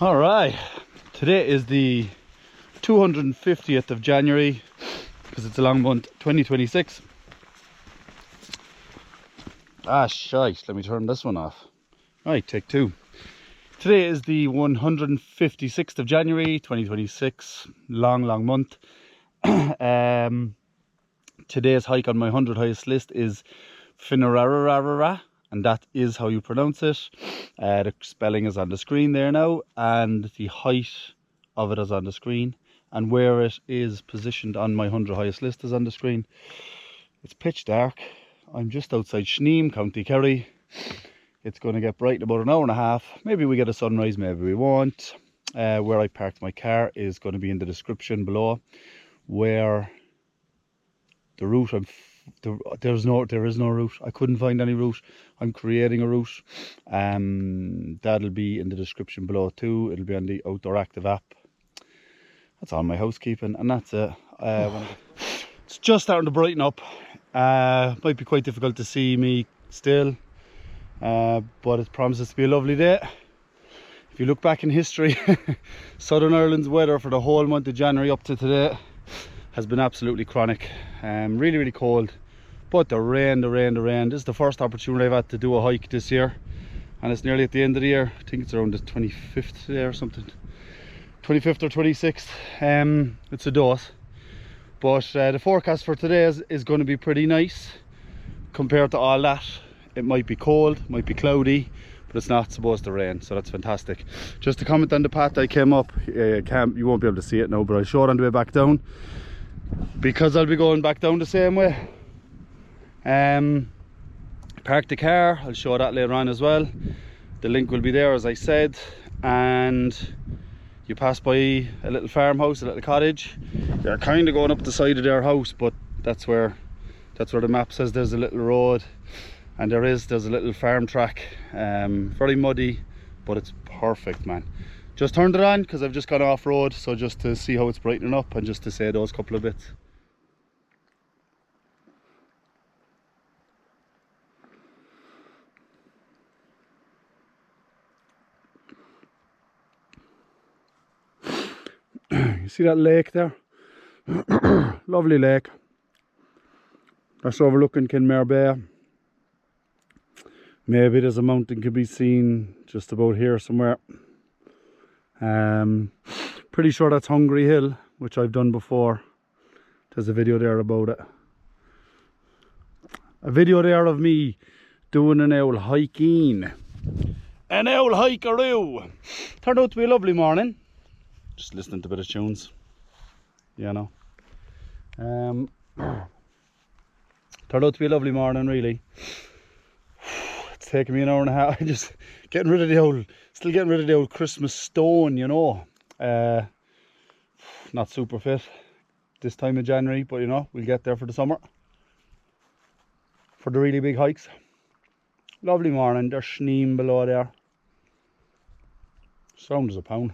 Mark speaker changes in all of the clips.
Speaker 1: All right, today is the 250th of January, because it's a long month, 2026. Shite, let me turn this one off. Right, take two. Today is the 156th of January, 2026. Long month. Today's hike on my 100 highest list is Finnararagh, and that is how you pronounce it. The spelling is on the screen there now, and the height of it is on the screen, and where it is positioned on my 100 highest list is on the screen. It's pitch dark. I'm just outside Shneem, County Kerry. It's going to get bright in about an hour and a half. Maybe we get a sunrise, maybe we won't. Where I parked my car is going to be in the description below. Where the route, there is no route. I couldn't find any route. I'm creating a route. That'll be in the description below too. It'll be on the Outdoor Active app. That's all my housekeeping, and that's it. It's just starting to brighten up. Might be quite difficult to see me still, but it promises to be a lovely day. If you look back in history, Southern Ireland's weather for the whole month of January up to today has been absolutely chronic. Really cold, but the rain. This is the first opportunity I've had to do a hike this year, and it's nearly at the end of the year. I think it's around the 25th day or something, 25th or 26th. It's a dose, but the forecast for today is going to be pretty nice compared to all that. It might be cold, might be cloudy, but it's not supposed to rain, so that's fantastic. Just to comment on the path I came up, you won't be able to see it now, but I'll show it on the way back down, because I'll be going back down the same way. Parked the car, I'll show that later on as well. The link will be there, as I said, and you pass by a little farmhouse, a little cottage. They're kind of going up the side of their house, but that's where the map says there's a little road, and there's a little farm track. Very muddy, but it's perfect, man. Just turned it on because I've just gone off road, so just to see how it's brightening up and just to say those couple of bits. You see that lake there? Lovely lake. That's overlooking Kinmare Bay. Maybe there's a mountain could be seen just about here somewhere. Pretty sure that's Hungry Hill, which I've done before. There's a video there about it. A video there of me doing an owl hiking. An owl hikeroo. Turned out to be a lovely morning. Just listening to a bit of tunes, you know. Turned out to be a lovely morning, really. It's taken me an hour and a half. I'm just getting rid of the old Christmas stone, you know. Not super fit this time of January, but you know, we'll get there for the summer, for the really big hikes. Lovely morning. There's Shneem below there. Sound as a pound.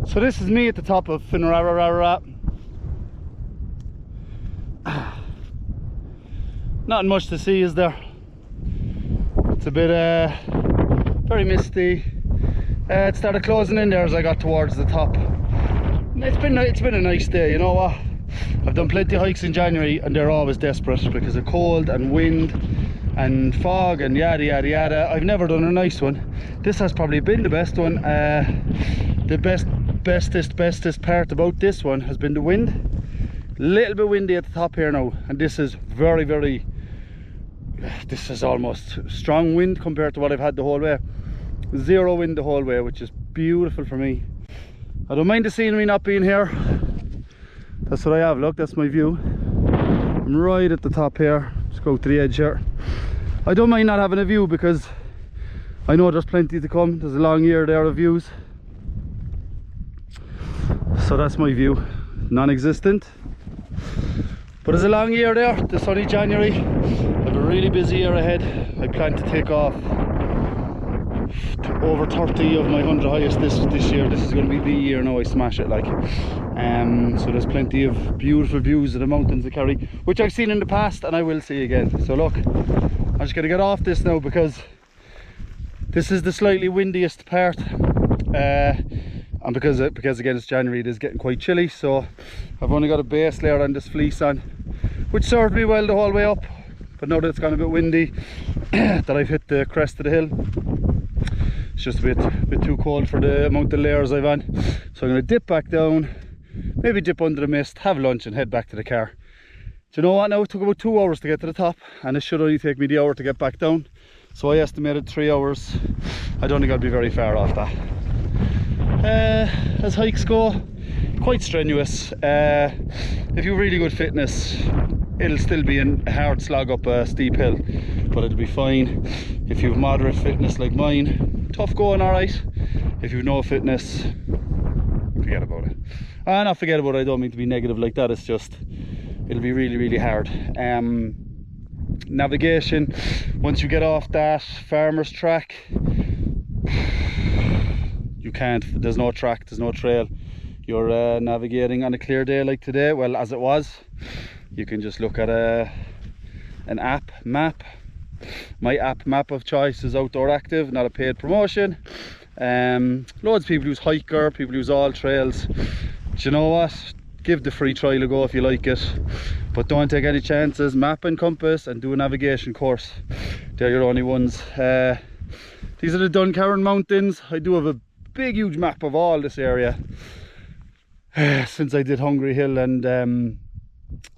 Speaker 1: So this is me at the top of Finnararagh. Nothing much to see, is there? It's a bit very misty. It started closing in there as I got towards the top. It's been a nice day, you know what? I've done plenty of hikes in January, and they're always desperate because of cold and wind and fog and yada yada. I've never done a nice one. This has probably been the best one. The bestest part about this one has been the wind. A little bit windy at the top here now, and this is this is almost strong wind compared to what I've had the whole way. Zero wind the whole way, which is beautiful for me. I don't mind the scenery not being here. That's what I have. Look, that's my view. I'm right at the top here. Just go to the edge here. I don't mind not having a view because I know there's plenty to come. There's a long year there of views. So that's my view. Non-existent, but there's a long year there. The sunny January. I have a really busy year ahead. I plan to take off over 30 of my 100 highest this year. This is going to be the year now I smash it, like. So there's plenty of beautiful views of the mountains of Kerry, which I've seen in the past and I will see again. So look, I'm just going to get off this now because this is the slightly windiest part, and because again it's January, it is getting quite chilly, so I've only got a base layer on this fleece on, which served me well the whole way up. But now that it's gone a bit windy, that I've hit the crest of the hill, it's just a bit too cold for the amount of layers I've on. So I'm going to dip back down, maybe dip under the mist, have lunch and head back to the car. Do you know what, now it took about 2 hours to get to the top and it should only take me the hour to get back down. So I estimated 3 hours. I don't think I'll be very far off that. As hikes go, quite strenuous. If you've really good fitness, it'll still be a hard slog up a steep hill, but it'll be fine. If you've moderate fitness like mine, tough going, alright. If you've no fitness, forget about it. Not forget about it, I don't mean to be negative like that, it's just, it'll be really, really hard. Navigation, once you get off that farmer's track, you can't, there's no track, there's no trail. You're navigating on a clear day like today, well, as it was. You can just look at an app map. My app map of choice is Outdoor Active, not a paid promotion. Loads of people use Hiker, people use All Trails. But you know what? Give the free trial a go if you like it, but don't take any chances. Map and compass and do a navigation course. They're your only ones. These are the Duncarron Mountains. I do have a big huge map of all this area since I did Hungry Hill and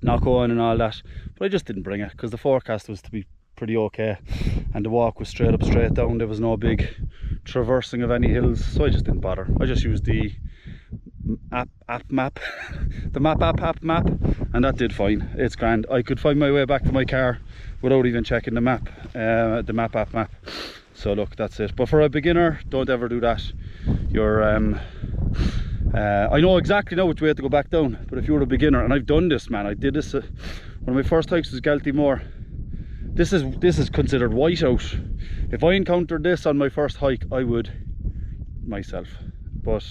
Speaker 1: Knock-Owen and all that, but I just didn't bring it because the forecast was to be pretty okay and the walk was straight up, straight down. There was no big traversing of any hills, so I just didn't bother. I just used the app map the map and that did fine. It's grand. I could find my way back to my car without even checking the map, the map. So look, that's it. But for a beginner, don't ever do that. You're I know exactly now which way to go back down, but if you're a beginner, and I've done this, man, I did this, one of my first hikes was Galtymore. This is considered whiteout. If I encountered this on my first hike, I would myself, but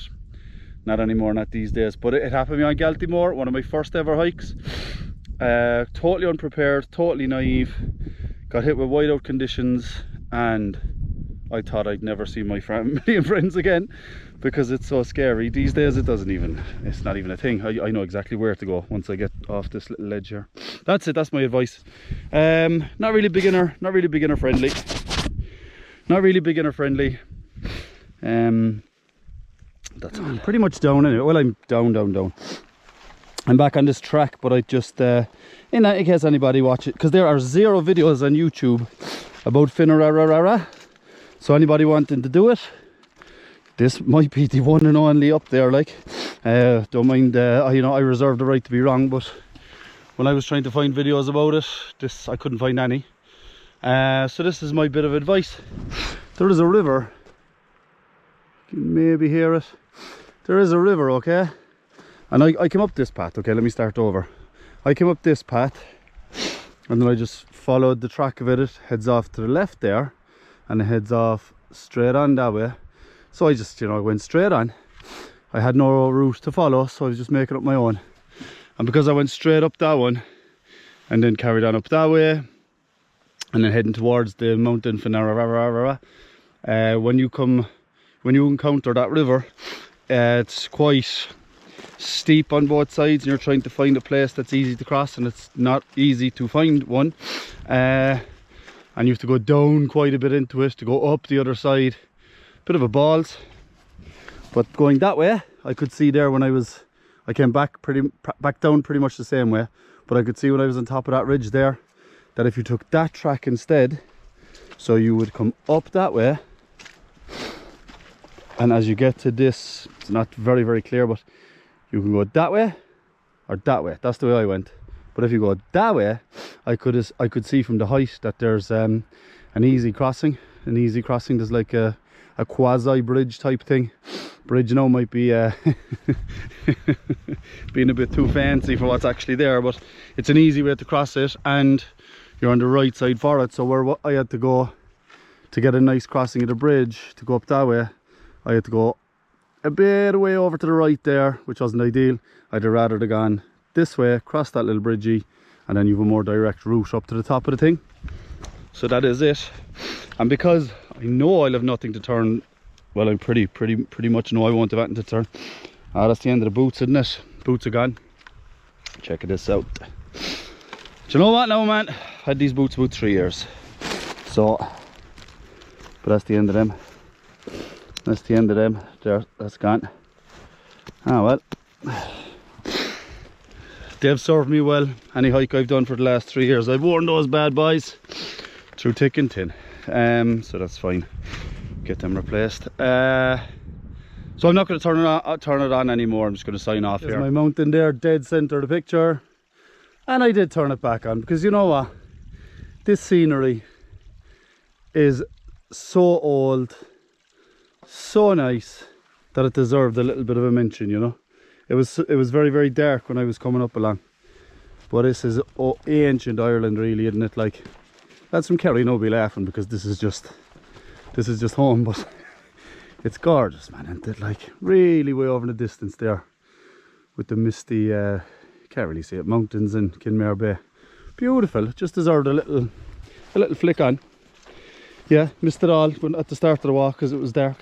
Speaker 1: not anymore, not these days. But it happened to me on Galtymore, one of my first ever hikes. Totally unprepared, totally naive, got hit with whiteout conditions, and I thought I'd never see my family and friends again because it's so scary. These days it's not even a thing. I know exactly where to go once I get off this little ledge here. That's it, that's my advice. Not really beginner friendly. Not really beginner friendly. That's pretty much down anyway. Well, I'm down. I'm back on this track, but I just, in case anybody watch it, because there are 0 videos on YouTube about Finnararagh. So anybody wanting to do it, this might be the one and only up there, like. Don't mind, you know, I reserve the right to be wrong, but when I was trying to find videos about it, I couldn't find any. So this is my bit of advice. There is a river, you can maybe hear it. There is a river, okay? And I came up this path, okay, let me start over. I came up this path, and then I just followed the track of it. It heads off to the left there, and it heads off straight on that way. So I just, you know, I went straight on. I had no route to follow, so I was just making up my own. And because I went straight up that one, and then carried on up that way, and then heading towards the mountain Finnararagh, when you encounter that river, it's quite steep on both sides, and you're trying to find a place that's easy to cross, and it's not easy to find one. And you have to go down quite a bit into it to go up the other side. Bit of a balls, but going that way, I could see there when I came back down pretty much the same way, but I could see when I was on top of that ridge there, that if you took that track instead, so you would come up that way, and as you get to this, it's not very, very clear, but you can go that way or that way. That's the way I went. But if you go that way, I could see from the height that there's an easy crossing. There's like a quasi bridge type thing. Bridge now might be being a bit too fancy for what's actually there, but it's an easy way to cross it, and you're on the right side for it. So where I had to go to get a nice crossing of the bridge to go up that way, I had to go a bit away over to the right there, which wasn't ideal. I'd have rather have gone this way, cross that little bridgey, and then you have a more direct route up to the top of the thing. So that is it. And because I know I'll have nothing to turn, well, I pretty much know I won't have anything to turn. That's the end of the boots, isn't it? Boots are gone. Check this out. Do you know what now, man? I had these boots about 3 years. So, but that's the end of them. That's the end of them. There, that's gone. Ah, well. They've served me well. Any hike I've done for the last 3 years, I've worn those bad boys through thick and thin. So that's fine. Get them replaced. So I'm not going to turn it on anymore. I'm just going to sign off. There's here. My mountain there, dead centre of the picture. And I did turn it back on because you know what? This scenery is so old, so nice, that it deserved a little bit of a mention, you know. It was very, very dark when I was coming up along. But this is ancient Ireland, really, isn't it? Like, lads from Kerry will be laughing because this is just home, but it's gorgeous, man, isn't it? Like, really way over in the distance there with the misty, can't really see it, mountains in Kinmare Bay. Beautiful. It just deserved a little flick on. Yeah, missed it all at the start of the walk because it was dark.